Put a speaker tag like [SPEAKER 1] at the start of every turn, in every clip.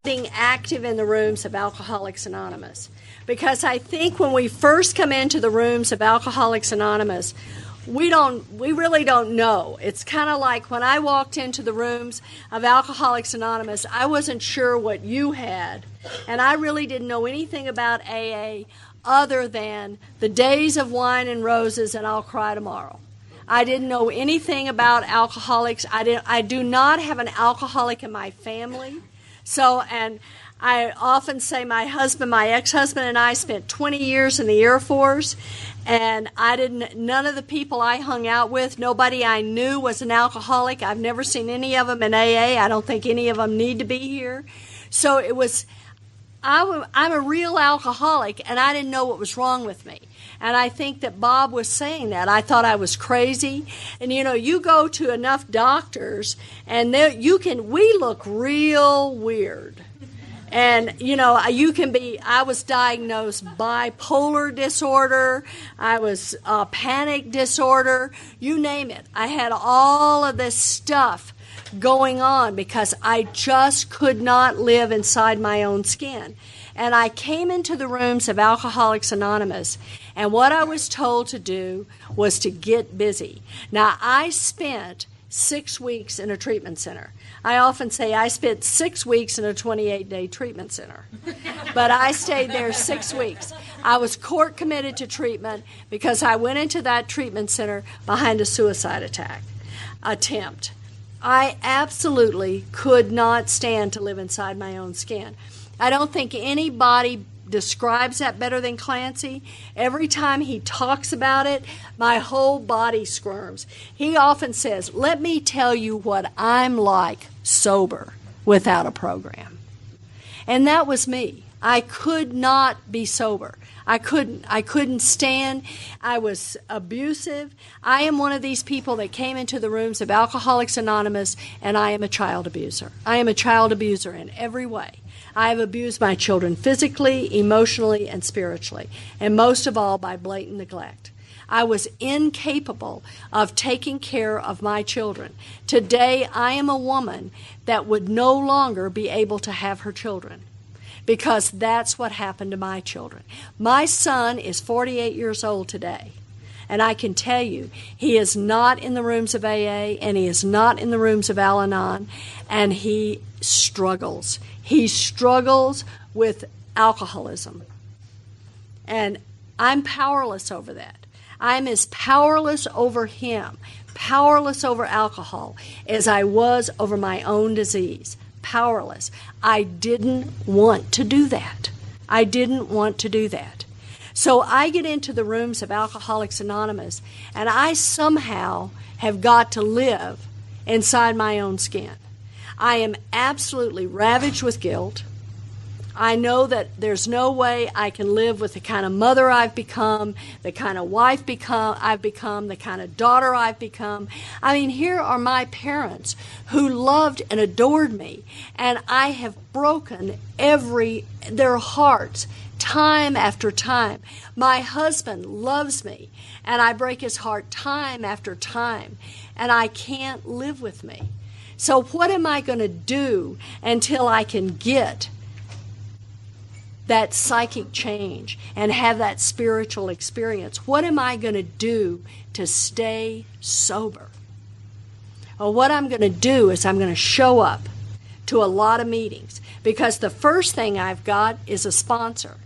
[SPEAKER 1] being active in the rooms of Alcoholics Anonymous. Because I think when we first come into the rooms of Alcoholics Anonymous, we really don't know. It's kind of like when I walked into the rooms of Alcoholics Anonymous, I wasn't sure what you had, and I really didn't know anything about AA other than the days of wine and roses and I'll cry tomorrow. I didn't know anything about alcoholics. I do not have an alcoholic in my family. So, and I often say my ex-husband and I spent 20 years in the Air Force, and none of the people I hung out with, nobody I knew was an alcoholic. I've never seen any of them in AA. I don't think any of them need to be here. So I'm a real alcoholic, and I didn't know what was wrong with me. And I think that Bob was saying that. I thought I was crazy. And, you go to enough doctors, and we look real weird. And, I was diagnosed bipolar disorder. I was panic disorder. You name it. I had all of this stuff going on because I just could not live inside my own skin. And I came into the rooms of Alcoholics Anonymous, and what I was told to do was to get busy. Now, I spent 6 weeks in a treatment center. I often say I spent 6 weeks in a 28-day treatment center. But I stayed there 6 weeks. I was court committed to treatment because I went into that treatment center behind a suicide attempt. I absolutely could not stand to live inside my own skin. I don't think anybody describes that better than Clancy. Every time he talks about it, my whole body squirms. He often says, "Let me tell you what I'm like sober without a program." And that was me. I could not be sober. I couldn't stand. I was abusive. I am one of these people that came into the rooms of Alcoholics Anonymous, and I am a child abuser. I am a child abuser in every way. I have abused my children physically, emotionally, and spiritually, and most of all by blatant neglect. I was incapable of taking care of my children. Today, I am a woman that would no longer be able to have her children, because that's what happened to my children. My son is 48 years old today, and I can tell you he is not in the rooms of AA, and he is not in the rooms of Al-Anon, and he struggles. He struggles with alcoholism, and I'm powerless over that. I'm as powerless over him, powerless over alcohol, as I was over my own disease. Powerless. I didn't want to do that. I didn't want to do that. So I get into the rooms of Alcoholics Anonymous, and I somehow have got to live inside my own skin. I am absolutely ravaged with guilt. I know that there's no way I can live with the kind of mother I've become, the kind of wife I've become, the kind of daughter I've become. I mean, here are my parents who loved and adored me, and I have broken their hearts time after time. My husband loves me, and I break his heart time after time, and I can't live with me. So what am I going to do until I can get that psychic change and have that spiritual experience? What am I going to do to stay sober? Well, what I'm going to do is I'm going to show up to a lot of meetings, because the first thing I've got is a sponsor.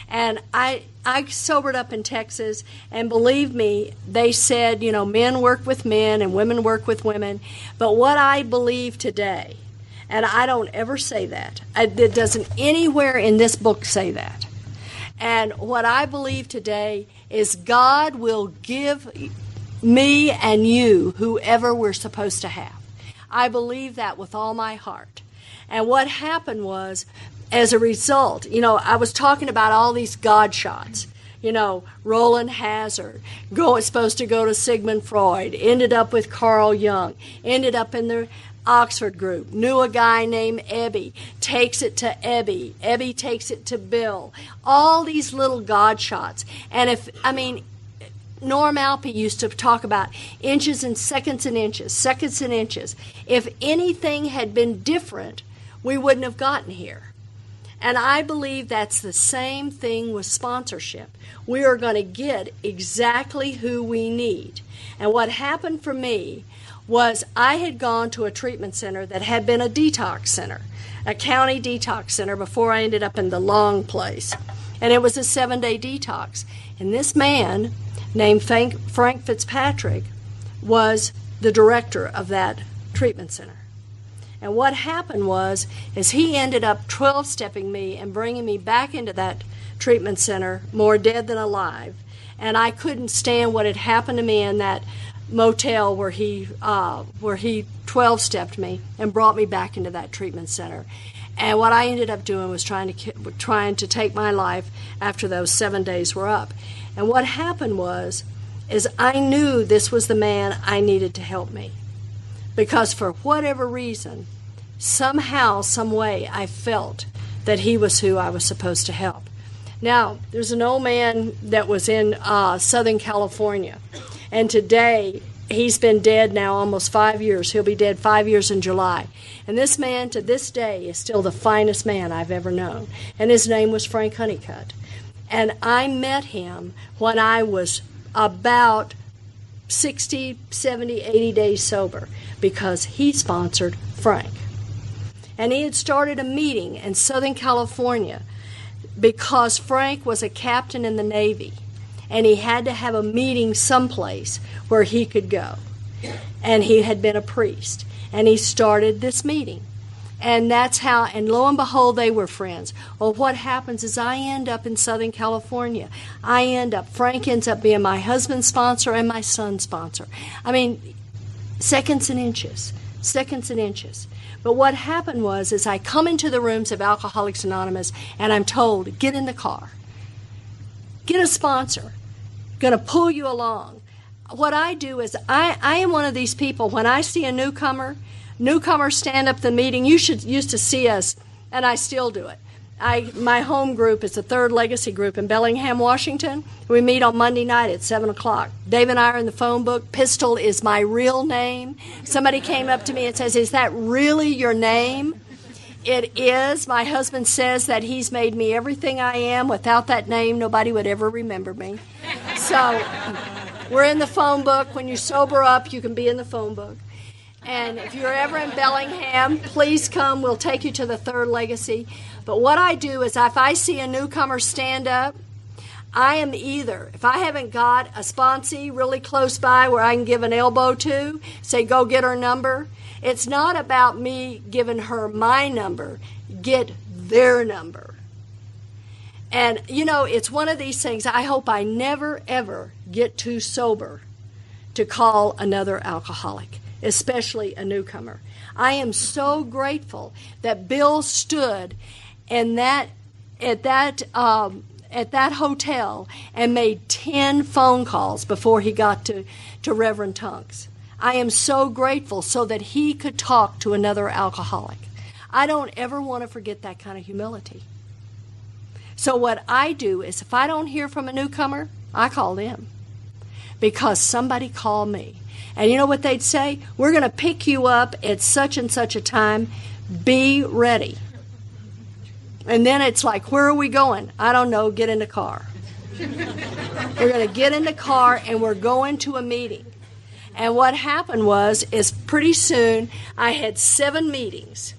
[SPEAKER 1] And I sobered up in Texas, and believe me, they said, men work with men and women work with women. But what I believe today, and I don't ever say that, it doesn't anywhere in this book say that. And what I believe today is God will give me and you whoever we're supposed to have. I believe that with all my heart. And what happened was, as a result, I was talking about all these God shots. Roland Hazard, supposed to go to Sigmund Freud, ended up with Carl Jung, ended up in the Oxford group, knew a guy named Ebby, takes it to Ebby takes it to Bill. All these little God shots. And Norm Alpe used to talk about inches and seconds and inches, seconds and inches. If anything had been different, we wouldn't have gotten here. And I believe that's the same thing with sponsorship. We are going to get exactly who we need. And what happened for me was I had gone to a treatment center that had been a detox center, a county detox center, before I ended up in the Long place. And it was a 7-day detox. And this man named Frank Fitzpatrick was the director of that treatment center. And what happened was he ended up 12-stepping me and bringing me back into that treatment center more dead than alive. And I couldn't stand what had happened to me in that motel where he 12-stepped me and brought me back into that treatment center. And what I ended up doing was trying to take my life after those 7 days were up. And what happened was I knew this was the man I needed to help me. Because for whatever reason, somehow, some way, I felt that he was who I was supposed to help. Now, there's an old man that was in Southern California, and today he's been dead now almost 5 years. He'll be dead 5 years in July. And this man, to this day, is still the finest man I've ever known. And his name was Frank Honeycutt. And I met him when I was about 60, 70, 80 days sober, because he sponsored Frank. And he had started a meeting in Southern California because Frank was a captain in the Navy, and he had to have a meeting someplace where he could go. And he had been a priest, and he started this meeting. And that's how, and lo and behold, they were friends. Well, what happens is I end up in Southern California. Frank ends up being my husband's sponsor and my son's sponsor. I mean, seconds and inches. But what happened was I come into the rooms of Alcoholics Anonymous, and I'm told, get in the car. Get a sponsor. Going to pull you along. What I do is I am one of these people, when I see a newcomer stand up the meeting. You used to see us, and I still do it. My home group is the Third Legacy group in Bellingham, Washington. We meet on Monday night at 7 o'clock. Dave and I are in the phone book. Pistol is my real name. Somebody came up to me and says, "Is that really your name?" It is. My husband says that he's made me everything I am. Without that name, nobody would ever remember me. So we're in the phone book. When you sober up, you can be in the phone book. And if you're ever in Bellingham, please come. We'll take you to the Third Legacy. But what I do is if I see a newcomer stand up, I am either, if I haven't got a sponsee really close by where I can give an elbow to, say, go get her number. It's not about me giving her my number. Get their number. And, it's one of these things. I hope I never, ever get too sober to call another alcoholic, especially a newcomer. I am so grateful that Bill stood at that hotel and made 10 phone calls before he got to Reverend Tunks. I am so grateful so that he could talk to another alcoholic. I don't ever want to forget that kind of humility. So what I do is if I don't hear from a newcomer, I call them because somebody called me. And you know what they'd say? We're going to pick you up at such and such a time. Be ready. And then it's like, where are we going? I don't know. Get in the car. We're going to get in the car and we're going to a meeting. And what happened is pretty soon I had 7 meetings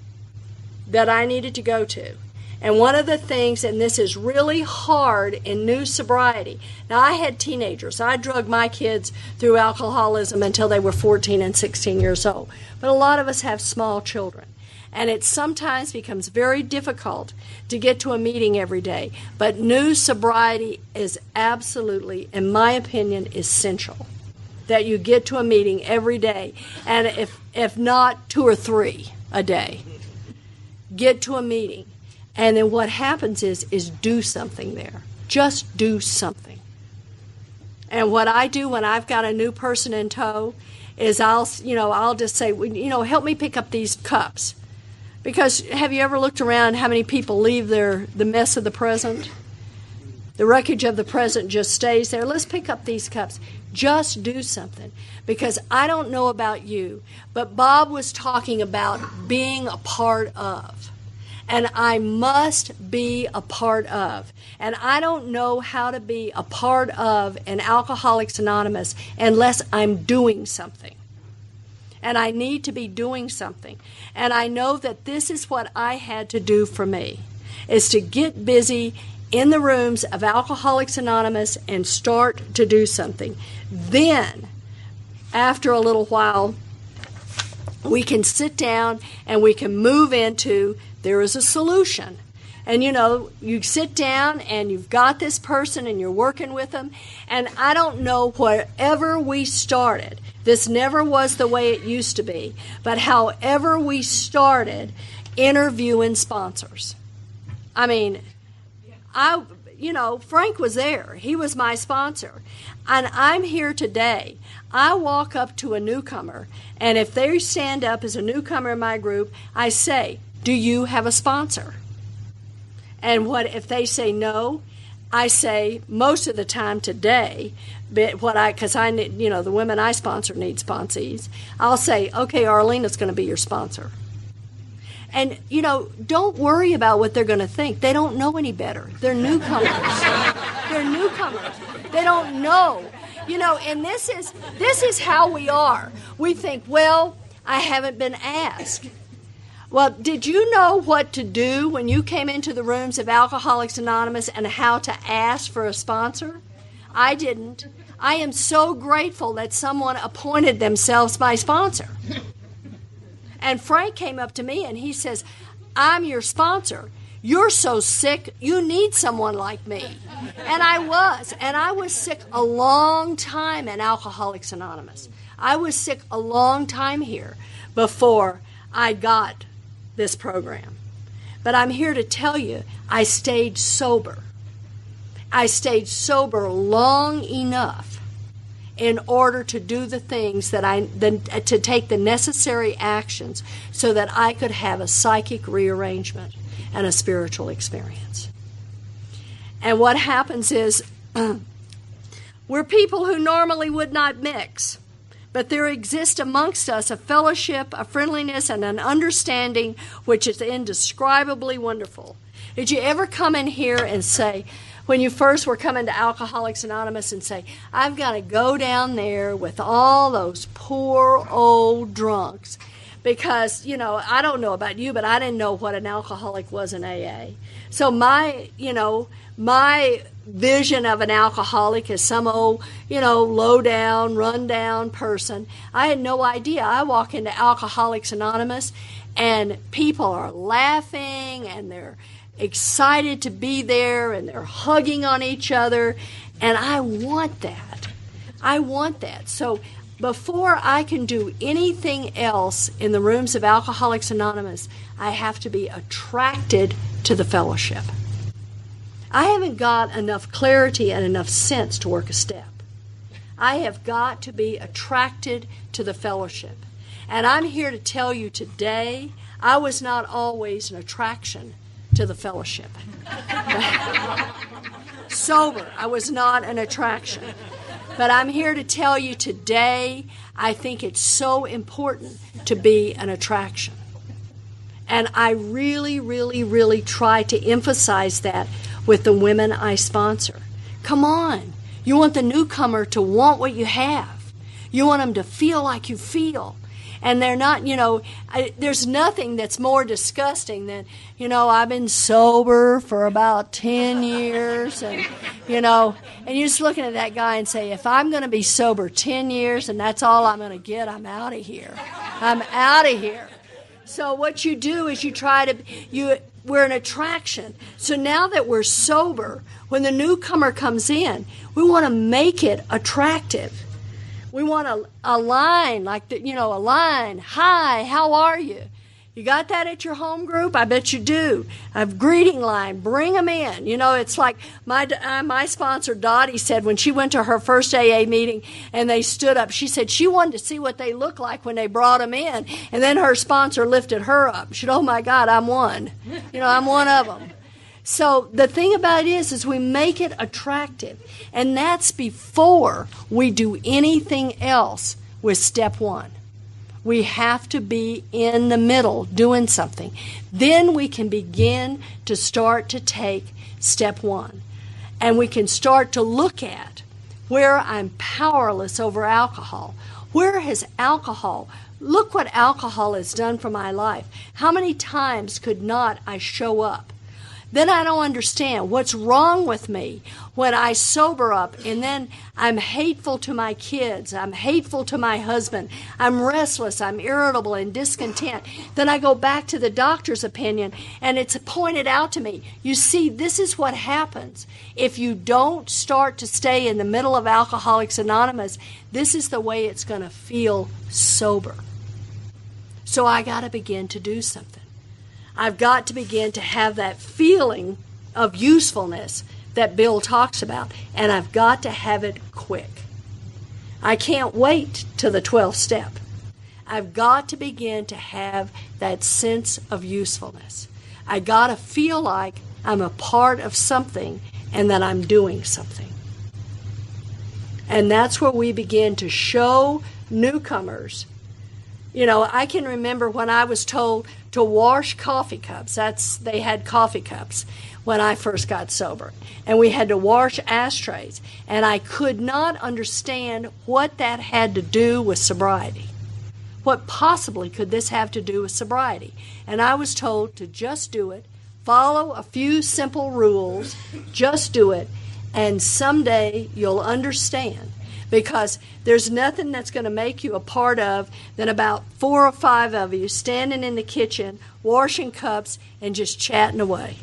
[SPEAKER 1] that I needed to go to. And one of the things, and this is really hard in new sobriety. Now, I had teenagers. I drugged my kids through alcoholism until they were 14 and 16 years old. But a lot of us have small children. And it sometimes becomes very difficult to get to a meeting every day. But new sobriety is absolutely, in my opinion, essential. That you get to a meeting every day. And if not 2 or 3 a day, get to a meeting. And then what happens is do something there. Just do something. And what I do when I've got a new person in tow is I'll just say, help me pick up these cups. Because have you ever looked around how many people leave the mess of the present? The wreckage of the present just stays there. Let's pick up these cups. Just do something. Because I don't know about you, but Bob was talking about being a part of. and I must be a part of. And I don't know how to be a part of an Alcoholics Anonymous unless I'm doing something. And I need to be doing something. And I know that this is what I had to do for me, is to get busy in the rooms of Alcoholics Anonymous and start to do something. Then, after a little while, we can sit down and we can move into, there is a solution. And you sit down and you've got this person and you're working with them. And I don't know, wherever we started, this never was the way it used to be, but however we started interviewing sponsors. I mean, Frank was there. He was my sponsor. And I'm here today. I walk up to a newcomer, and if they stand up as a newcomer in my group, I say, do you have a sponsor? And if they say no, I say most of the time today, because the women I sponsor need sponsees, I'll say, okay, Arlena's going to be your sponsor. And, don't worry about what they're going to think. They don't know any better. They're newcomers. They're newcomers. They don't know. And this is how we are. We think, well, I haven't been asked. Well, did you know what to do when you came into the rooms of Alcoholics Anonymous and how to ask for a sponsor? I didn't. I am so grateful that someone appointed themselves my sponsor. And Frank came up to me and he says, I'm your sponsor. You're so sick, you need someone like me. And I was sick a long time in Alcoholics Anonymous. I was sick a long time here before I got this program. But I'm here to tell you, I stayed sober. I stayed sober long enough in order to do the things to take the necessary actions so that I could have a psychic rearrangement and a spiritual experience. And what happens is, we're people who normally would not mix, but there exists amongst us a fellowship, a friendliness, and an understanding which is indescribably wonderful. Did you ever come in here and say, when you first were coming to Alcoholics Anonymous, and say, I've got to go down there with all those poor old drunks? Because, I don't know about you, but I didn't know what an alcoholic was in AA. So my vision of an alcoholic is some old, low down, run down person. I had no idea. I walk into Alcoholics Anonymous and people are laughing and they're excited to be there and they're hugging on each other. And I want that. I want that. So before I can do anything else in the rooms of Alcoholics Anonymous, I have to be attracted to the fellowship. I haven't got enough clarity and enough sense to work a step. I have got to be attracted to the fellowship. And I'm here to tell you today, I was not always an attraction to the fellowship. Sober, I was not an attraction. But I'm here to tell you today, I think it's so important to be an attraction. And I really, really, really try to emphasize that with the women I sponsor. Come on. You want the newcomer to want what you have. You want them to feel like you feel. And they're not, there's nothing that's more disgusting than, I've been sober for about 10 years. And, and you're just looking at that guy and say, if I'm going to be sober 10 years and that's all I'm going to get, I'm out of here. I'm out of here. So what you do is we're an attraction. So now that we're sober, when the newcomer comes in, we want to make it attractive. We want a line, a line. Hi, how are you? You got that at your home group? I bet you do. A greeting line. Bring them in. It's like my sponsor, Dottie, said when she went to her first AA meeting and they stood up, she said she wanted to see what they looked like when they brought them in. And then her sponsor lifted her up. She said, oh, my God, I'm one. I'm one of them. So the thing about it is we make it attractive. And that's before we do anything else with step one. We have to be in the middle doing something. Then we can begin to start to take step one. And we can start to look at where I'm powerless over alcohol. Where has alcohol, look what alcohol has done for my life. How many times could not I show up? Then I don't understand what's wrong with me when I sober up, and then I'm hateful to my kids, I'm hateful to my husband, I'm restless, I'm irritable and discontent. Then I go back to the doctor's opinion, and it's pointed out to me, you see, this is what happens. If you don't start to stay in the middle of Alcoholics Anonymous, this is the way it's going to feel sober. So I got to begin to do something. I've got to begin to have that feeling of usefulness that Bill talks about, and I've got to have it quick. I can't wait till the 12th step. I've got to begin to have that sense of usefulness. I got to feel like I'm a part of something and that I'm doing something. And that's where we begin to show newcomers. You know, I can remember when I was told to wash coffee cups. They had coffee cups when I first got sober. And we had to wash ashtrays. And I could not understand what that had to do with sobriety. What possibly could this have to do with sobriety? And I was told to just do it, follow a few simple rules, just do it, and someday you'll understand. Because there's nothing that's going to make you a part of than about 4 or 5 of you standing in the kitchen, washing cups, and just chatting away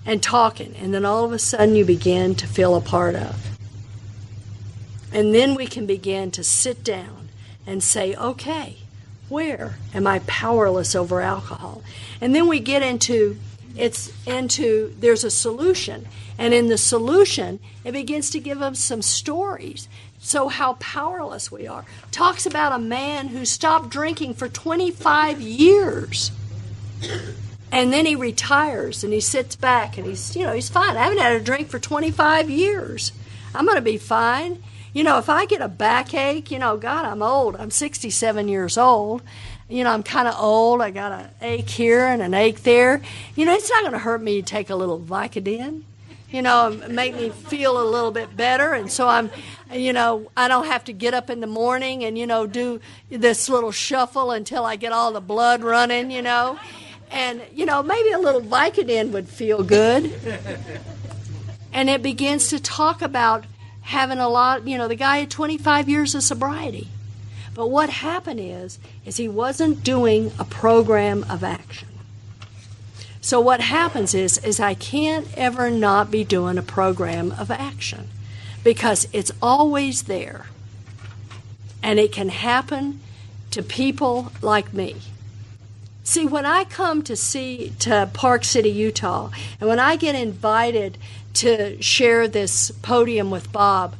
[SPEAKER 1] and talking. And then all of a sudden you begin to feel a part of. And then we can begin to sit down and say, okay, where am I powerless over alcohol? And then we get into there's a solution. And in the solution, it begins to give us some stories. So how powerless we are. Talks about a man who stopped drinking for 25 years. And then he retires and he sits back and he's fine. I haven't had a drink for 25 years. I'm going to be fine. You know, if I get a backache, God, I'm old. I'm 67 years old. I'm kind of old. I got an ache here and an ache there. It's not going to hurt me to take a little Vicodin. Make me feel a little bit better. And so I don't have to get up in the morning and, do this little shuffle until I get all the blood running, And, maybe a little Vicodin would feel good. And it begins to talk about having a lot, the guy had 25 years of sobriety. But what happened is he wasn't doing a program of action. So what happens is I can't ever not be doing a program of action because it's always there. And it can happen to people like me. See, when I come to Park City, Utah, and when I get invited to share this podium with Bob,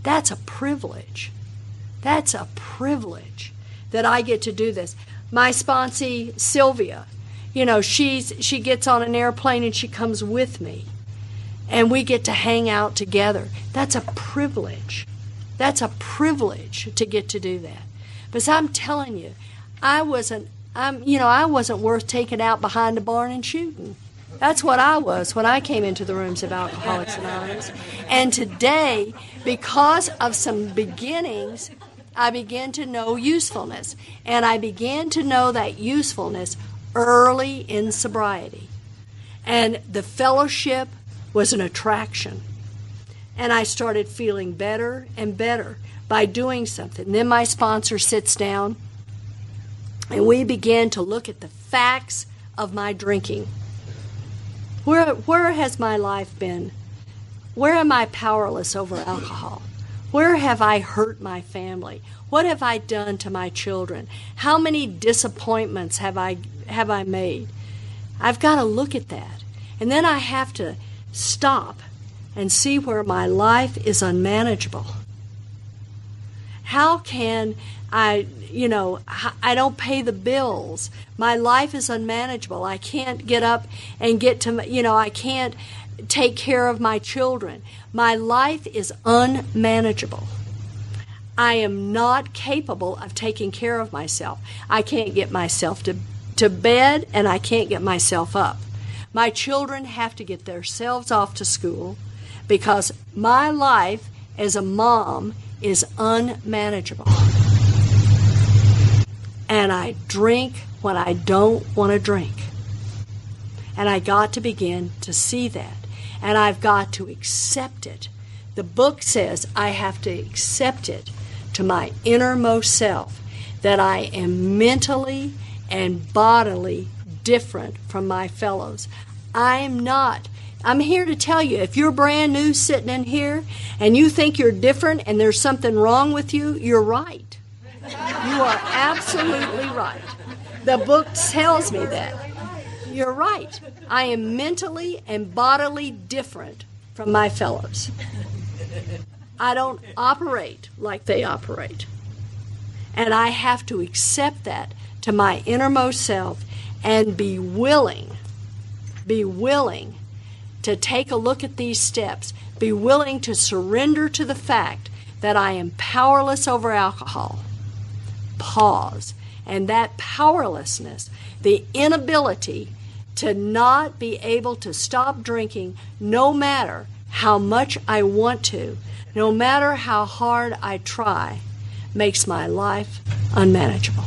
[SPEAKER 1] that's a privilege. That's a privilege that I get to do this. My sponsee, Sylvia, she gets on an airplane and she comes with me. And we get to hang out together. That's a privilege. That's a privilege to get to do that. Because I'm telling you, I wasn't worth taking out behind a barn and shooting. That's what I was when I came into the rooms of Alcoholics Anonymous. And today, because of some beginnings, I began to know usefulness. And I began to know that usefulness early in sobriety. And the fellowship was an attraction. And I started feeling better and better by doing something. And then my sponsor sits down, and we began to look at the facts of my drinking. Where has my life been? Where am I powerless over alcohol? Where have I hurt my family? What have I done to my children? How many disappointments have I made? I've got to look at that. And then I have to stop and see where my life is unmanageable. How can I don't pay the bills. My life is unmanageable. I can't get up and get to, I can't take care of my children. My life is unmanageable. I am not capable of taking care of myself. I can't get myself to bed, and I can't get myself up. My children have to get themselves off to school because my life as a mom is unmanageable. And I drink when I don't want to drink. And I got to begin to see that. And I've got to accept it. The book says I have to accept it to my innermost self, that I am mentally and bodily different from my fellows. I'm not. I'm here to tell you, if you're brand new sitting in here and you think you're different and there's something wrong with you, you're right. You are absolutely right. The book tells me that. You're right. I am mentally and bodily different from my fellows. I don't operate like they operate. And I have to accept that to my innermost self and be willing to take a look at these steps, be willing to surrender to the fact that I am powerless over alcohol. Pause. And that powerlessness, the inability to not be able to stop drinking no matter how much I want to, no matter how hard I try, makes my life unmanageable.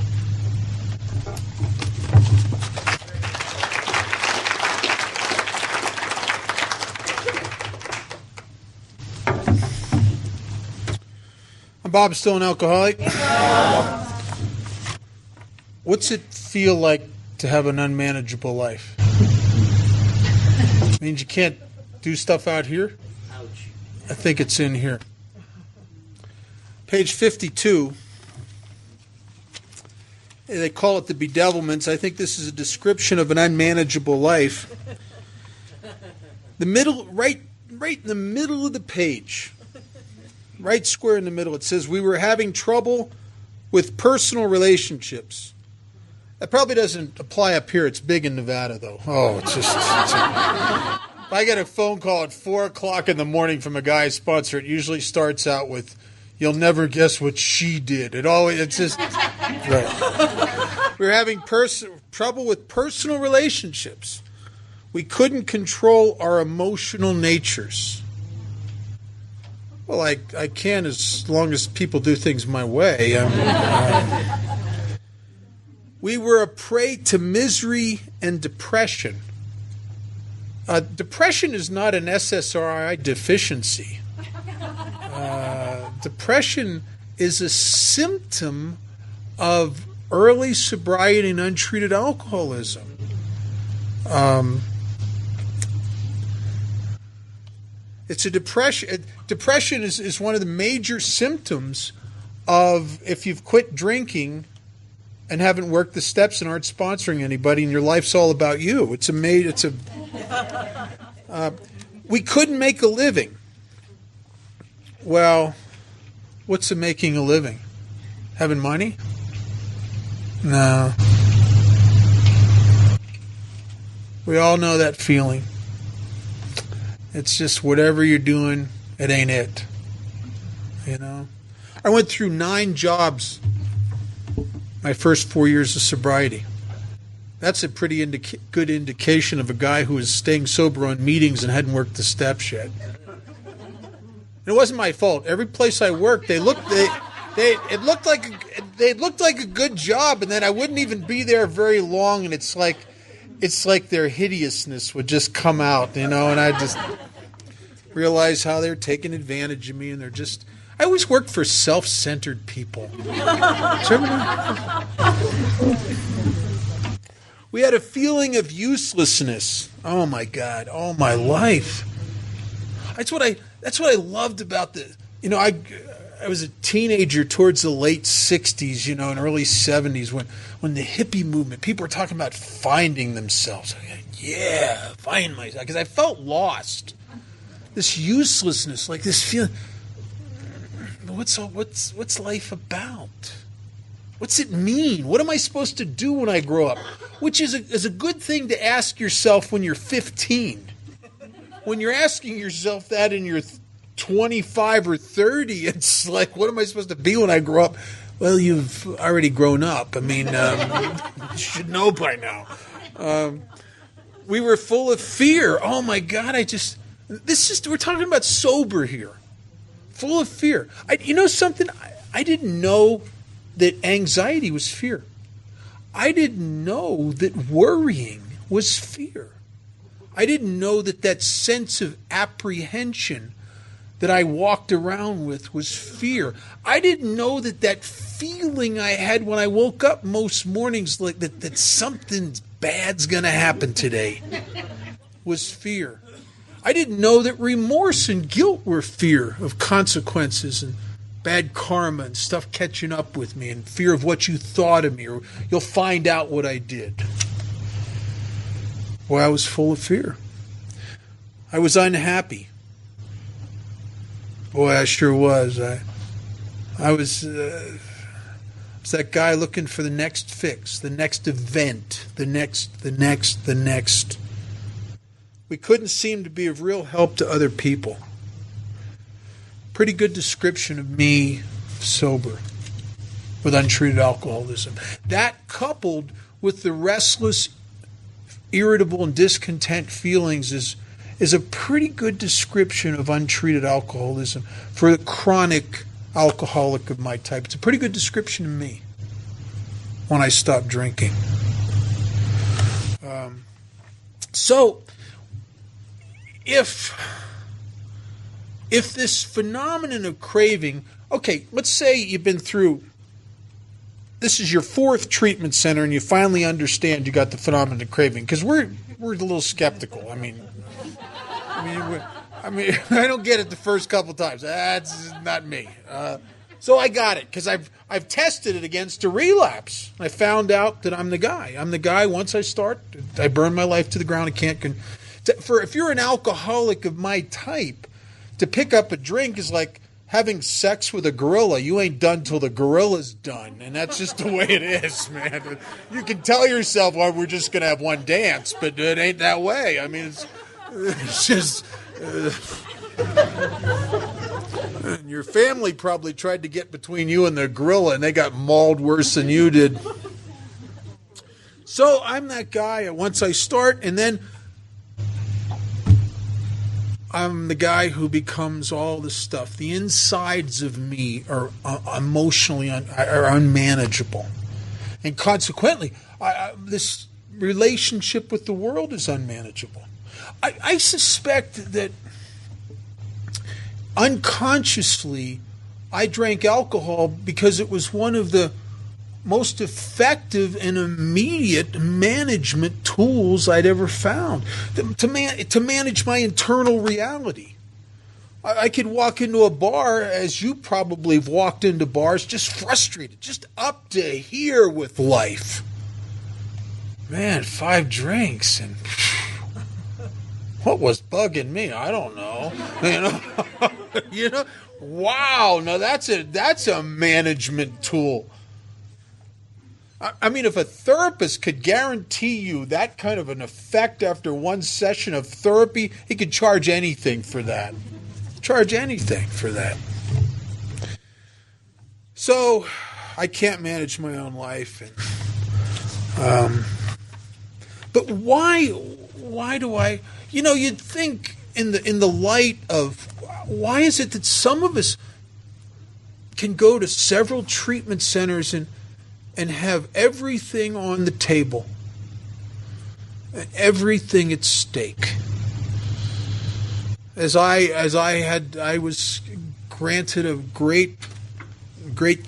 [SPEAKER 2] I'm Bob, still an alcoholic. What's it feel like to have an unmanageable life? Means you can't do stuff out here?
[SPEAKER 3] Ouch.
[SPEAKER 2] I think it's in here. Page 52. They call it the bedevilments. I think this is a description of an unmanageable life. The middle, right in the middle of the page, right square in the middle, it says, we were having trouble with personal relationships. That probably doesn't apply up here. It's big in Nevada, though. Oh, it's just... If I get a phone call at 4 o'clock in the morning from a guy sponsor, it usually starts out with, you'll never guess what she did. It's just... Right. We were having trouble with personal relationships. We couldn't control our emotional natures. Well, I can as long as people do things my way. We were a prey to misery and depression. Depression is not an SSRI deficiency. Depression is a symptom of early sobriety and untreated alcoholism. It's a depression. Depression is one of the major symptoms of if you've quit drinking and haven't worked the steps and aren't sponsoring anybody, and your life's all about you. We couldn't make a living. Well, what's the making a living? Having money? No. We all know that feeling. It's just whatever you're doing, it ain't it. You know? I went through 9 jobs my first 4 years of sobriety. That's a pretty good indication of a guy who is staying sober on meetings and hadn't worked the steps yet. It wasn't my fault. Every place I worked, they looked like a good job, and then I wouldn't even be there very long, and it's like their hideousness would just come out, you know, and I just realize how they're taking advantage of me, and they're just... I always worked for self-centered people. We had a feeling of uselessness. Oh my God! All my life. That's what I loved about the. You know, I was a teenager towards the late '60s, you know, and early '70s when the hippie movement. People were talking about finding themselves. Find myself, because I felt lost. This uselessness, like this feeling. What's life about? What's it mean? What am I supposed to do when I grow up? Which is a good thing to ask yourself when you're 15. When you're asking yourself that in your 25 or 30, it's like, what am I supposed to be when I grow up? Well, you've already grown up. I mean, you should know by now. We were full of fear. Oh my God, we're talking about sober here. Full of fear. You know something? I didn't know that anxiety was fear. I didn't know that worrying was fear. I didn't know that sense of apprehension that I walked around with was fear. I didn't know that feeling I had when I woke up most mornings, like that something bad's going to happen today, was fear. I didn't know that remorse and guilt were fear of consequences and bad karma and stuff catching up with me, and fear of what you thought of me, or you'll find out what I did. Boy, I was full of fear. I was unhappy. Boy, I sure was. I was that guy looking for the next fix, the next event, the next. We couldn't seem to be of real help to other people. Pretty good description of me sober with untreated alcoholism. That, coupled with the restless, irritable, and discontent feelings, is a pretty good description of untreated alcoholism for a chronic alcoholic of my type. It's a pretty good description of me when I stopped drinking. So, if this phenomenon of craving, okay, let's say you've been through, this is your 4th treatment center, and you finally understand you got the phenomenon of craving, because we're a little skeptical. I mean, I don't get it the first couple times. That's not me. So I got it, because I've tested it against a relapse. I found out that I'm the guy. I'm the guy. Once I start, I burn my life to the ground. I can't. If you're an alcoholic of my type, to pick up a drink is like having sex with a gorilla. You ain't done till the gorilla's done, and that's just the way it is, man. You can tell yourself, well, we're just gonna have one dance, but it ain't that way. I mean, it's just. And your family probably tried to get between you and the gorilla, and they got mauled worse than you did. So I'm that guy. Once I start, and then I'm the guy who becomes all the stuff. The insides of me are emotionally are unmanageable, and consequently, this relationship with the world is unmanageable. I suspect that unconsciously I drank alcohol because it was one of the most effective and immediate management tools I'd ever found to manage my internal reality. I could walk into a bar, as you probably have walked into bars, just frustrated, just up to here with life. Man, 5 drinks, and what was bugging me? I don't know. Wow. Now that's a management tool. I mean, if a therapist could guarantee you that kind of an effect after one session of therapy, he could charge anything for that. Charge anything for that. So, I can't manage my own life, but why do I? You'd think in the light of why is it that some of us can go to several treatment centers and have everything on the table, and everything at stake. As I was granted a great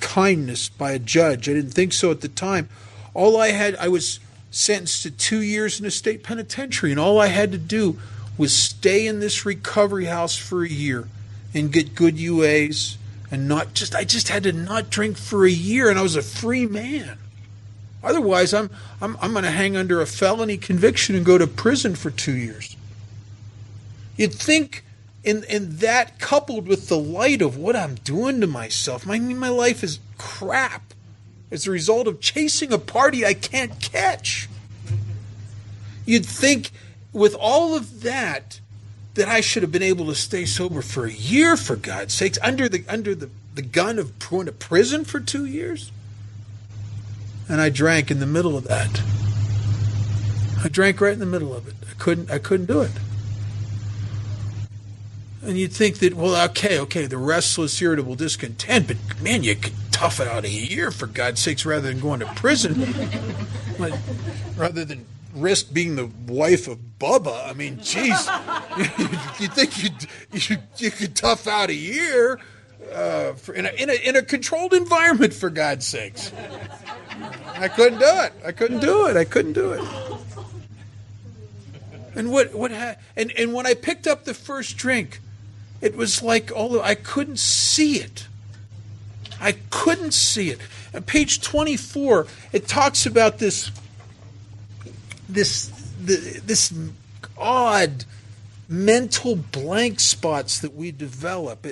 [SPEAKER 2] kindness by a judge. I didn't think so at the time. I was sentenced to 2 years in a state penitentiary, and all I had to do was stay in this recovery house for a year and get good UAs. And I just had to not drink for a year, and I was a free man. Otherwise, I'm going to hang under a felony conviction and go to prison for 2 years. You'd think in that, coupled with the light of what I'm doing to myself, my life is crap as a result of chasing a party I can't catch. You'd think with all of that, that I should have been able to stay sober for a year, for God's sakes, under the gun of going to prison for 2 years. And I drank in the middle of that. I drank right in the middle of it. I couldn't do it. And you'd think that, well, okay, the restless, irritable discontent, but man, you could tough it out a year, for God's sakes, rather than going to prison. Rather than risk being the wife of Bubba. I mean, geez, you think you could tough out a year in a controlled environment, for God's sakes. I couldn't do it. And and when I picked up the first drink, it was like I couldn't see it. I couldn't see it. On page 24, it talks about this odd mental blank spots that we develop.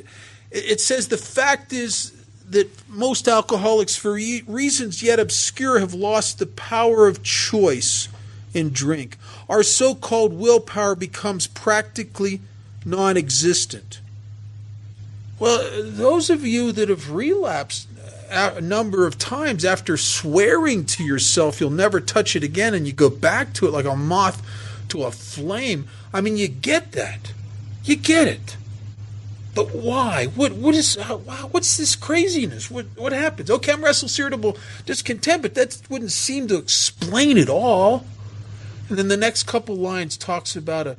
[SPEAKER 2] It says the fact is that most alcoholics, for reasons yet obscure, have lost the power of choice in drink. Our so-called willpower becomes practically non-existent. Well, those of you that have relapsed a number of times after swearing to yourself you'll never touch it again, and you go back to it like a moth to a flame, I mean, you get that. You get it. But why? What's this craziness? What happens? Okay, I'm restless, irritable, discontent, but that wouldn't seem to explain it all. And then the next couple lines talks about a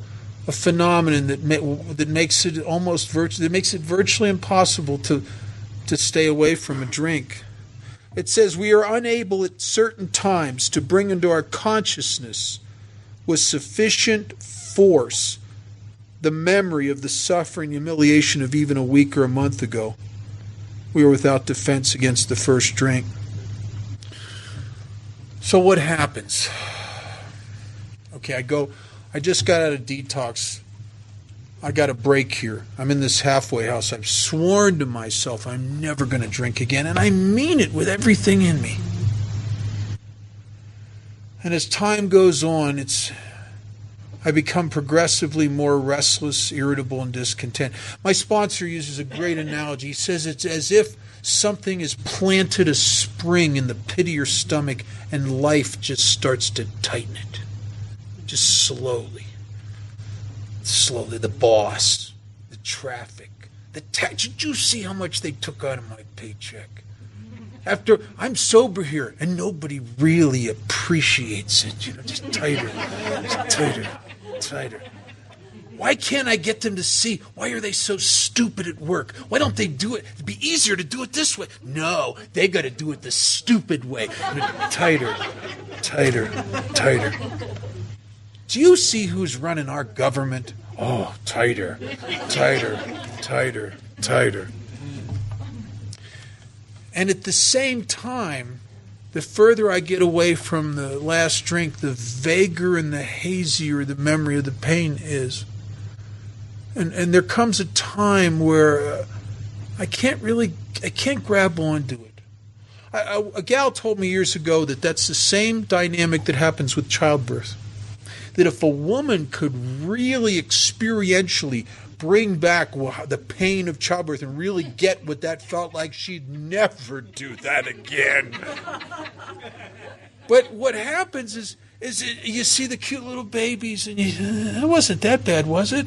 [SPEAKER 2] phenomenon that makes it virtually impossible to stay away from a drink. It says we are unable at certain times to bring into our consciousness with sufficient force the memory of the suffering, humiliation of even a week or a month ago. We are without defense against the first drink. So what happens? Okay, I just got out of detox. I got a break here. I'm in this halfway house. I've sworn to myself I'm never going to drink again, and I mean it with everything in me. And as time goes on, I become progressively more restless, irritable, and discontent. My sponsor uses a great analogy. He says it's as if something has planted a spring in the pit of your stomach and life just starts to tighten it. Just slowly. Slowly. The boss, the traffic, the tax. Did you see how much they took out of my paycheck? After I'm sober here, and nobody really appreciates it. Just tighter. Why can't I get them to see? Why are they so stupid at work? Why don't they do it? It'd be easier to do it this way. No, they got to do it the stupid way. Tighter. Do you see who's running our government? Oh, tighter. And at the same time, the further I get away from the last drink, the vaguer and the hazier the memory of the pain is. And there comes a time where I can't grab onto it. A gal told me years ago that that's the same dynamic that happens with childbirth. That if a woman could really experientially bring back the pain of childbirth and really get what that felt like, she'd never do that again. But what happens is you see the cute little babies and it wasn't that bad, was it?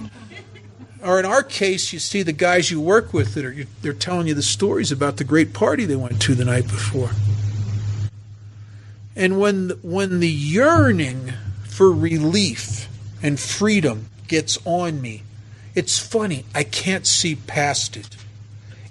[SPEAKER 2] Or in our case, you see the guys you work with they're telling you the stories about the great party they went to the night before. And when the yearning for relief and freedom gets on me, it's funny, I can't see past it.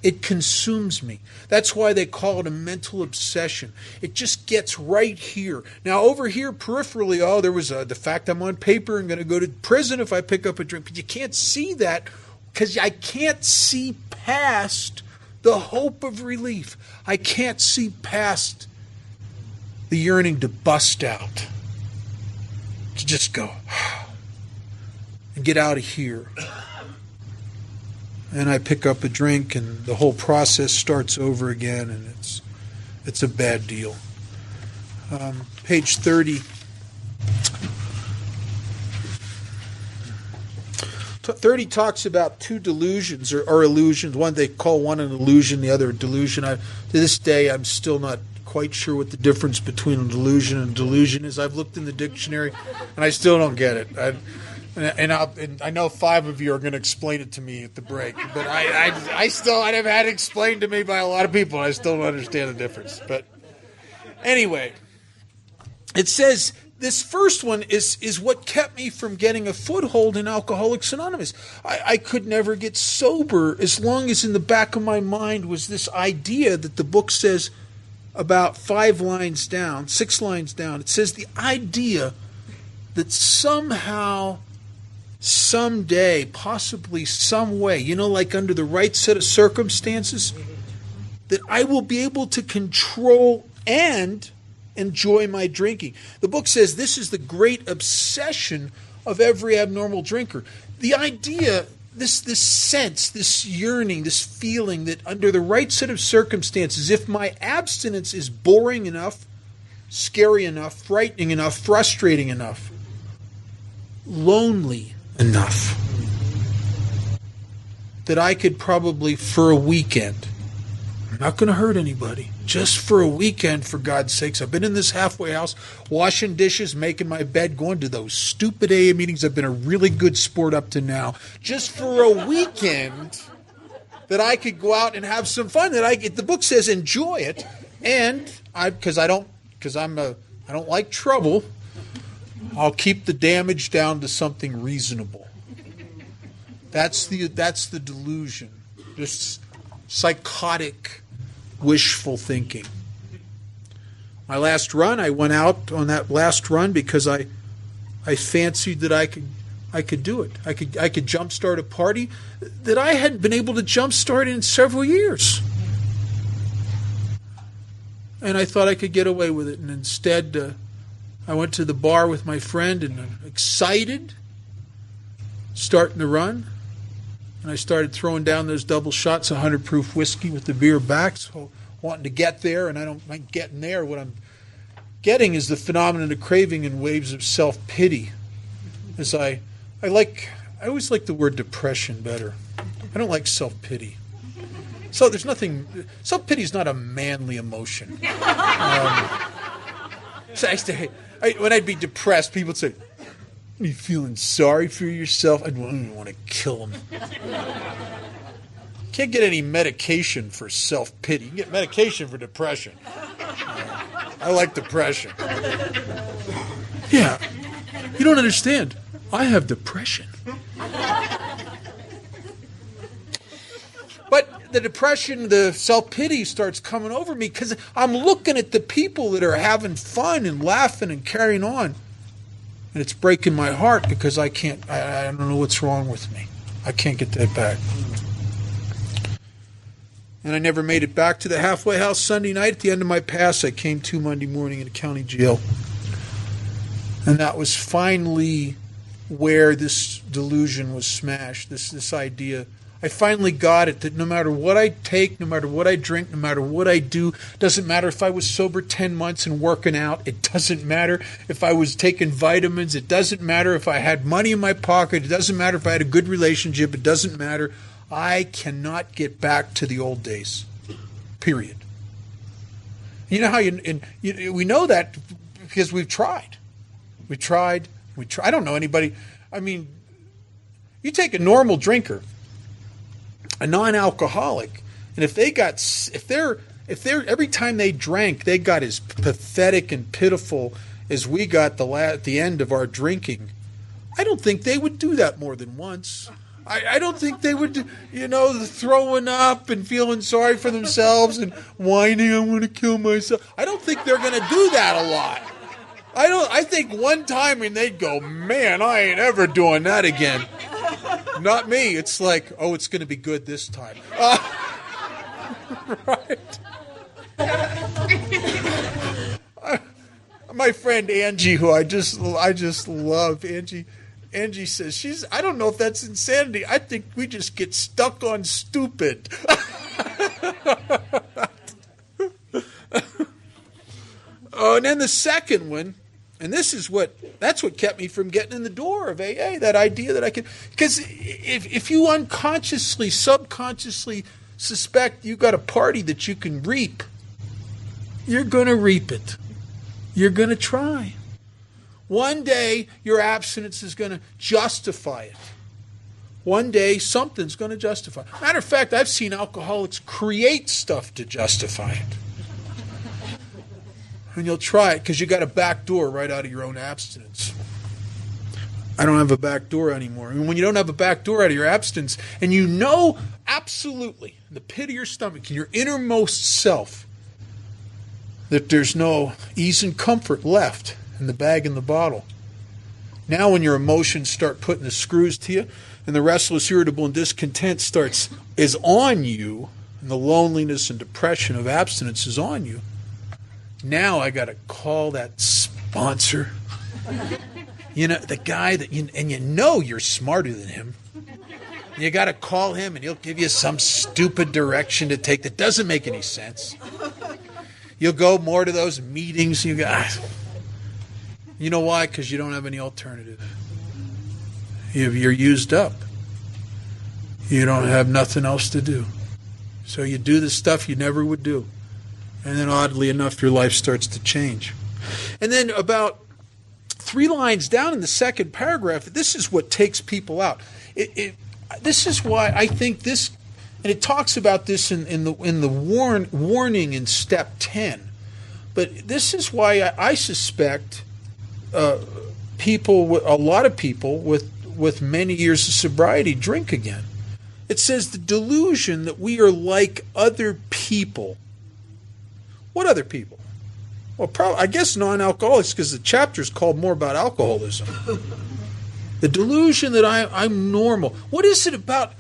[SPEAKER 2] It consumes me. That's why they call it a mental obsession. It just gets right here. Now over here peripherally, there was the fact I'm on paper and going to go to prison if I pick up a drink. But you can't see that because I can't see past the hope of relief. I can't see past the yearning to bust out. To just go and get out of here. And I pick up a drink and the whole process starts over again, and it's a bad deal. Page 30 30 talks about two delusions or illusions. One they call one an illusion, the other a delusion. To this day, I'm still not quite sure what the difference between a delusion and delusion is. I've looked in the dictionary, and I still don't get it. And I know 5 of you are going to explain it to me at the break, but I've had it explained to me by a lot of people, and I still don't understand the difference. But anyway, it says this first one is what kept me from getting a foothold in Alcoholics Anonymous. I could never get sober as long as in the back of my mind was this idea that the book says about 6 lines down. It says the idea that somehow, someday, possibly some way, like under the right set of circumstances, that I will be able to control and enjoy my drinking. The book says this is the great obsession of every abnormal drinker. The idea, this sense, this yearning, this feeling that under the right set of circumstances, if my abstinence is boring enough, scary enough, frightening enough, frustrating enough, lonely enough, that I could probably, for a weekend, I'm not going to hurt anybody, just for a weekend, for God's sakes. I've been in this halfway house, washing dishes, making my bed, going to those stupid AA meetings. I've been a really good sport up to now. Just for a weekend, that I could go out and have some fun. The book says enjoy it, and I don't like trouble. I'll keep the damage down to something reasonable. That's the delusion. This psychotic, wishful thinking. My last run, I went out on that last run because I fancied that I could do it. I could jumpstart a party that I hadn't been able to jumpstart in several years. And I thought I could get away with it. And instead, I went to the bar with my friend and excited, starting the run. And I started throwing down those double shots of 100 proof whiskey with the beer back, so wanting to get there, and I don't mind getting there. What I'm getting is the phenomenon of craving and waves of self-pity. As I always like the word depression better. I don't like self-pity. So there's nothing, self-pity is not a manly emotion. When I'd be depressed, people would say, "Are you feeling sorry for yourself?" I don't want to kill him. Can't get any medication for self-pity. You can get medication for depression. I like depression. Yeah, you don't understand. I have depression. But the depression, the self-pity starts coming over me because I'm looking at the people that are having fun and laughing and carrying on. And it's breaking my heart because I don't know what's wrong with me. I can't get that back. And I never made it back to the halfway house Sunday night. At the end of my pass, I came to Monday morning in a county jail. And that was finally where this delusion was smashed, this idea. I finally got it that no matter what I take, no matter what I drink, no matter what I do, doesn't matter if I was sober 10 months and working out, it doesn't matter if I was taking vitamins, it doesn't matter if I had money in my pocket, it doesn't matter if I had a good relationship, it doesn't matter. I cannot get back to the old days. Period. You know how we know that because we've tried. We tried. I don't know anybody. I mean, you take a normal drinker, a non-alcoholic, and if they're every time they drank, they got as pathetic and pitiful as we got at the end of our drinking, I don't think they would do that more than once. I don't think they would, the throwing up and feeling sorry for themselves and whining, I want to kill myself. I don't think they're going to do that a lot. I think one time and they'd go, man, I ain't ever doing that again. Not me. It's like, oh, it's going to be good this time. Right. My friend Angie, who I just love, Angie says, I don't know if that's insanity. I think we just get stuck on stupid. Oh, and then the second one And that's what kept me from getting in the door of AA, that idea that I could, because if you unconsciously, subconsciously suspect you got a party that you can reap, you're going to reap it. You're going to try. One day, your abstinence is going to justify it. One day, something's going to justify it. Matter of fact, I've seen alcoholics create stuff to justify it. And you'll try it because you got a back door right out of your own abstinence. I don't have a back door anymore. And when you don't have a back door out of your abstinence, and you know absolutely in the pit of your stomach, in your innermost self, that there's no ease and comfort left in the bag and the bottle. Now when your emotions start putting the screws to you, and the restless, irritable, and discontent is on you, and the loneliness and depression of abstinence is on you, now I got to call that sponsor. You know, the guy that you know you're smarter than him. You got to call him and he'll give you some stupid direction to take that doesn't make any sense. You'll go more to those meetings. You know why? Because you don't have any alternative. You're used up. You don't have nothing else to do. So you do the stuff you never would do. And then oddly enough, your life starts to change. And then about 3 lines down in the second paragraph, this is what takes people out. This is why I think this, and it talks about this in the warning in step 10. But this is why I suspect a lot of people with many years of sobriety drink again. It says the delusion that we are like other people. What other people? Well, I guess non-alcoholics, because the chapter is called more about alcoholism. The delusion that I'm normal. What is it about?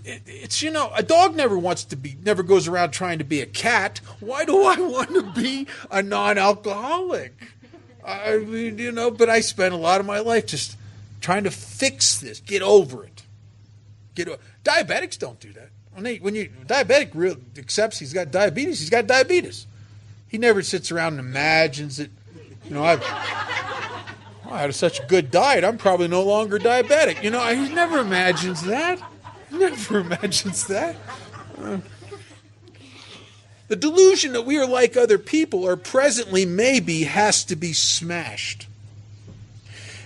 [SPEAKER 2] It's, a dog never goes around trying to be a cat. Why do I want to be a non-alcoholic? I mean, but I spent a lot of my life just trying to fix this, get over it. Diabetics don't do that. When you diabetic accepts he's got diabetes, he's got diabetes. He never sits around and imagines that, I had such a good diet, I'm probably no longer diabetic. He never imagines that. The delusion that we are like other people or presently maybe has to be smashed.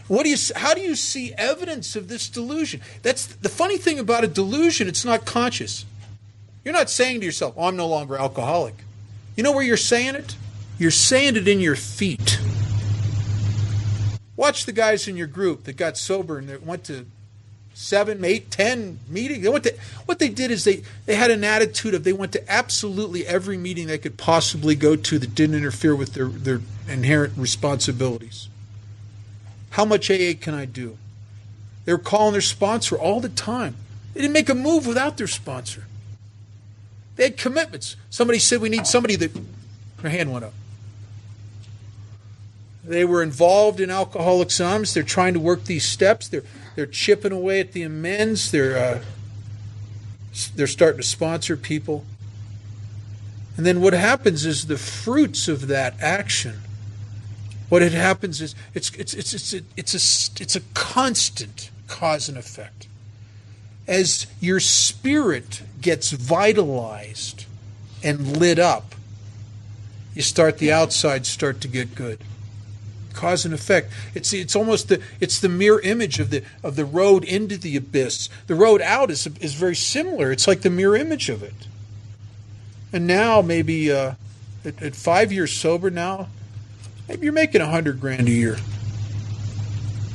[SPEAKER 2] How do you see evidence of this delusion? That's the funny thing about a delusion, it's not conscious. You're not saying to yourself, I'm no longer alcoholic. You know where you're saying it? You're saying it in your feet. Watch the guys in your group that got sober and that went to 7, 8, 10 meetings. What they did is they had an attitude of they went to absolutely every meeting they could possibly go to that didn't interfere with their inherent responsibilities. How much AA can I do? They were calling their sponsor all the time. They didn't make a move without their sponsor. They had commitments. Somebody said we need somebody that... Their hand went up. They were involved in Alcoholics Anonymous. They're trying to work these steps. They're chipping away at the amends. They're starting to sponsor people. And then what happens is the fruits of that action... What it happens is it's a constant cause and effect. As your spirit gets vitalized and lit up, the outsides start to get good. Cause and effect. It's almost the mirror image of the road into the abyss. The road out is very similar. It's like the mirror image of it. And now maybe at 5 years sober now. Maybe you're making $100,000 a year.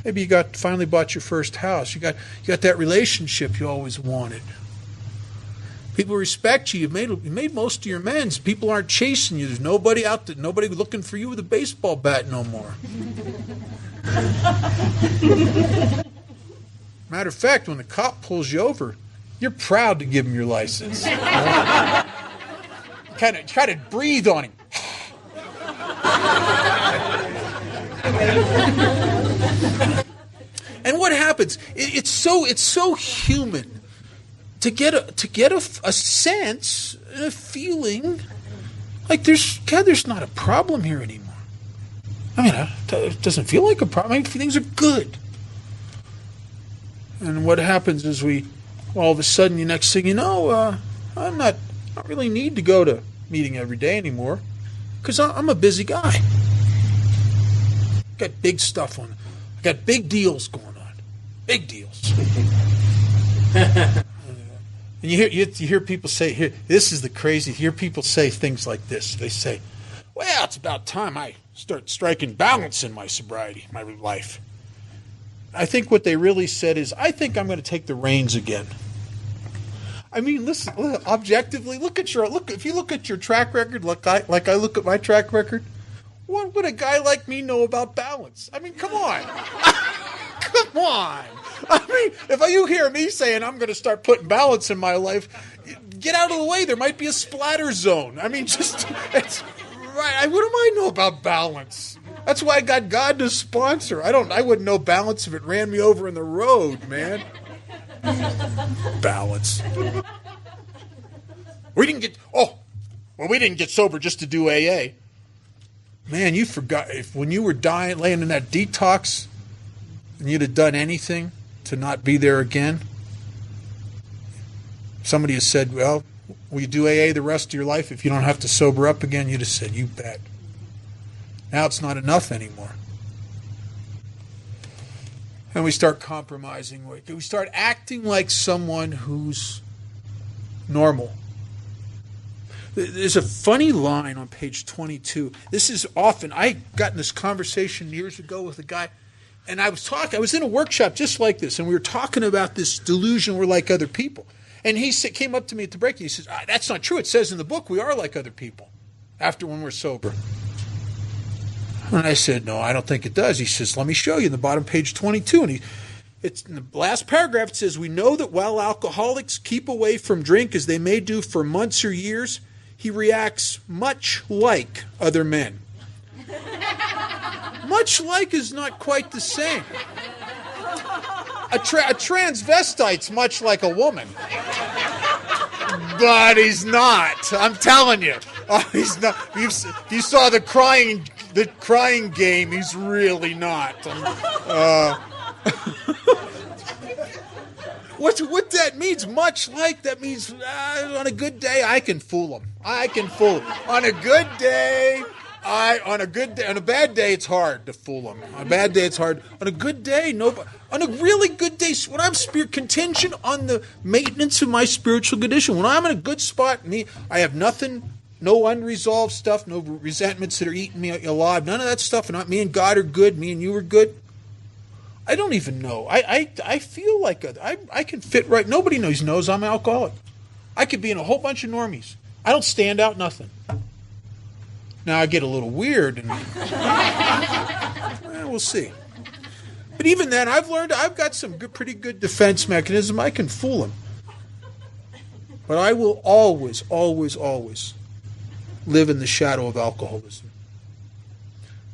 [SPEAKER 2] Maybe you finally bought your first house. You got that relationship you always wanted. People respect you. You've made most of your amends. People aren't chasing you. There's nobody out there, nobody looking for you with a baseball bat no more. Matter of fact, when the cop pulls you over, you're proud to give him your license. Kind of breathe on him. And what happens? It's so human to get a sense, a feeling like there's not a problem here anymore. I mean, it doesn't feel like a problem. I mean, things are good. And what happens is all of a sudden, the next thing you know, I don't really need to go to meeting every day anymore because I'm a busy guy. Got big stuff on. I got big deals going on. Big deals. And you hear people say, here, this is the crazy, you hear people say things like this. They say, well, it's about time I start striking balance in my sobriety, my life. I think what they really said is, I think I'm going to take the reins again. I mean, listen, objectively, if you look at your track record, like I look at my track record, what would a guy like me know about balance? I mean, come on. Come on. I mean, if you hear me saying I'm going to start putting balance in my life, get out of the way. There might be a splatter zone. I mean, it's right. What do I know about balance? That's why I got God to sponsor. I wouldn't know balance if it ran me over in the road, man. Balance. We didn't get sober just to do AA. Man, you forgot when you were dying, laying in that detox, and you'd have done anything to not be there again. Somebody has said, well, will you do AA the rest of your life if you don't have to sober up again? You'd have said, you bet. Now it's not enough anymore. And we start compromising. We start acting like someone who's normal. There's a funny line on page 22. This is often, I got in this conversation years ago with a guy, and I was in a workshop just like this, and we were talking about this delusion we're like other people. And he came up to me at the break, and he says, that's not true. It says in the book we are like other people when we're sober. And I said, no, I don't think it does. He says, let me show you in the bottom page 22. And it's in the last paragraph, it says, we know that while alcoholics keep away from drink as they may do for months or years, he reacts much like other men. Much like is not quite the same. A transvestite's much like a woman. But he's not. I'm telling you. Oh, he's not. You saw the crying game. He's really not. What that means, much like, that means on a good day, I can fool him. On a good day, on a bad day, it's hard to fool him. On a bad day, it's hard. On a good day, nobody. On a really good day, when I'm contingent on the maintenance of my spiritual condition, when I'm in a good spot, I have nothing, no unresolved stuff, no resentments that are eating me alive, none of that stuff, and me and God are good, me and you are good. I don't even know. I feel like I can fit right. Nobody knows I'm an alcoholic. I could be in a whole bunch of normies. I don't stand out nothing. Now I get a little weird, and we'll see. But even then, I've learned I've got some pretty good defense mechanism. I can fool him. But I will always, always, always live in the shadow of alcoholism.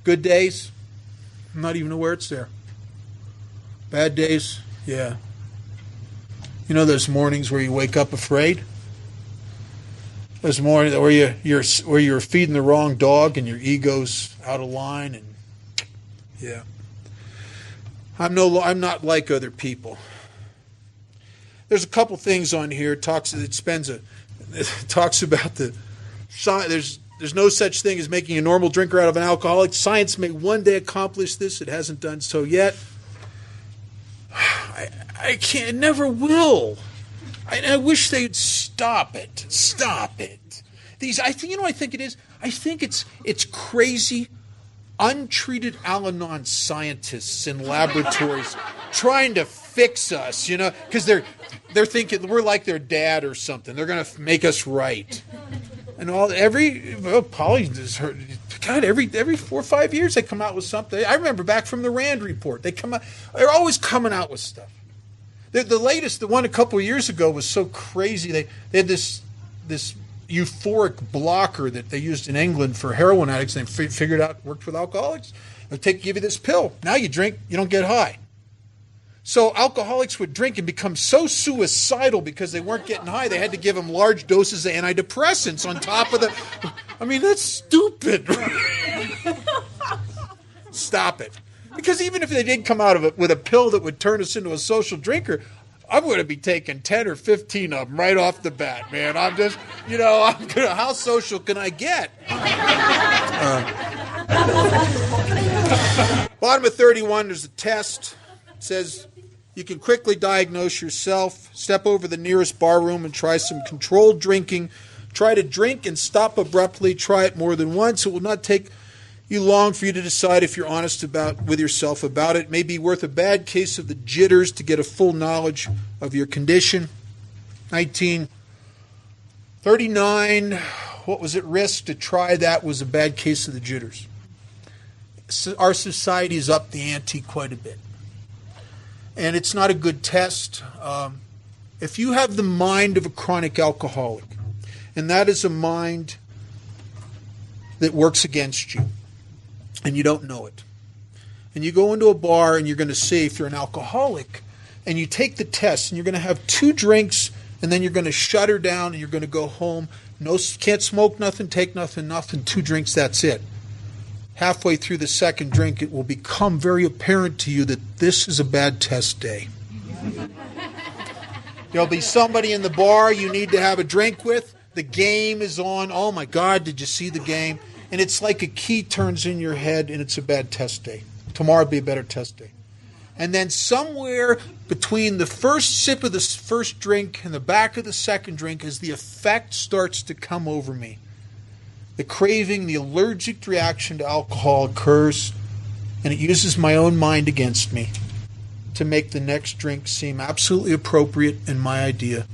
[SPEAKER 2] Good days, I'm not even aware it's there. Bad days, yeah. You know those mornings where you wake up afraid? Those mornings where you're feeding the wrong dog and your ego's out of line, and yeah. I'm not like other people. There's a couple things on here. It talks about there's no such thing as making a normal drinker out of an alcoholic. Science may one day accomplish this. It hasn't done so yet. I can't. It never will. I wish they'd stop it. Stop it. I think it is. I think it's crazy, untreated Al-Anon scientists in laboratories trying to fix us. Because they're thinking we're like their dad or something. They're going to make us right. And Polly has heard. God, every 4 or 5 years they come out with something. I remember back from the Rand report. They're always coming out with stuff. The latest, the one a couple of years ago, was so crazy. They had this euphoric blocker that they used in England for heroin addicts. And they figured out it worked with alcoholics. They'll give you this pill. Now you drink, you don't get high. So alcoholics would drink and become so suicidal because they weren't getting high. They had to give them large doses of antidepressants on top of the. I mean, that's stupid. stop it. Because even if they did come out of it with a pill that would turn us into a social drinker, I'm going to be taking 10 or 15 of them right off the bat, man. I'm just, how social can I get? Bottom of 31, there's a test. It says you can quickly diagnose yourself. Step over the nearest bar room and try some controlled drinking. Try to drink and stop abruptly. Try it more than once. It will not take you long for you to decide if you're honest with yourself about it. It may be worth a bad case of the jitters to get a full knowledge of your condition. 1939, what was at risk to try that was a bad case of the jitters. Our society is up the ante quite a bit. And it's not a good test. If you have the mind of a chronic alcoholic, and that is a mind that works against you, and you don't know it. And you go into a bar and you're going to see if you're an alcoholic, and you take the test and you're going to have 2 drinks and then you're going to shut her down and you're going to go home. No, can't smoke nothing, take nothing, 2 drinks, that's it. Halfway through the second drink, it will become very apparent to you that this is a bad test day. There'll be somebody in the bar you need to have a drink with. The game is on. Oh my God, did you see the game? And it's like a key turns in your head and it's a bad test day. Tomorrow will be a better test day. And then somewhere between the first sip of the first drink and the back of the second drink, as the effect starts to come over me, the craving, the allergic reaction to alcohol occurs, and it uses my own mind against me to make the next drink seem absolutely appropriate and my idea.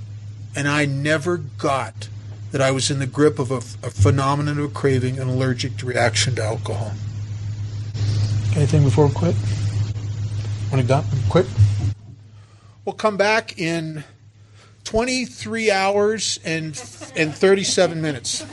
[SPEAKER 2] And I never got that I was in the grip of a phenomenon of craving, an allergic reaction to alcohol. Anything before we quit? Want to go? Quit? We'll come back in 23 hours and 37 minutes.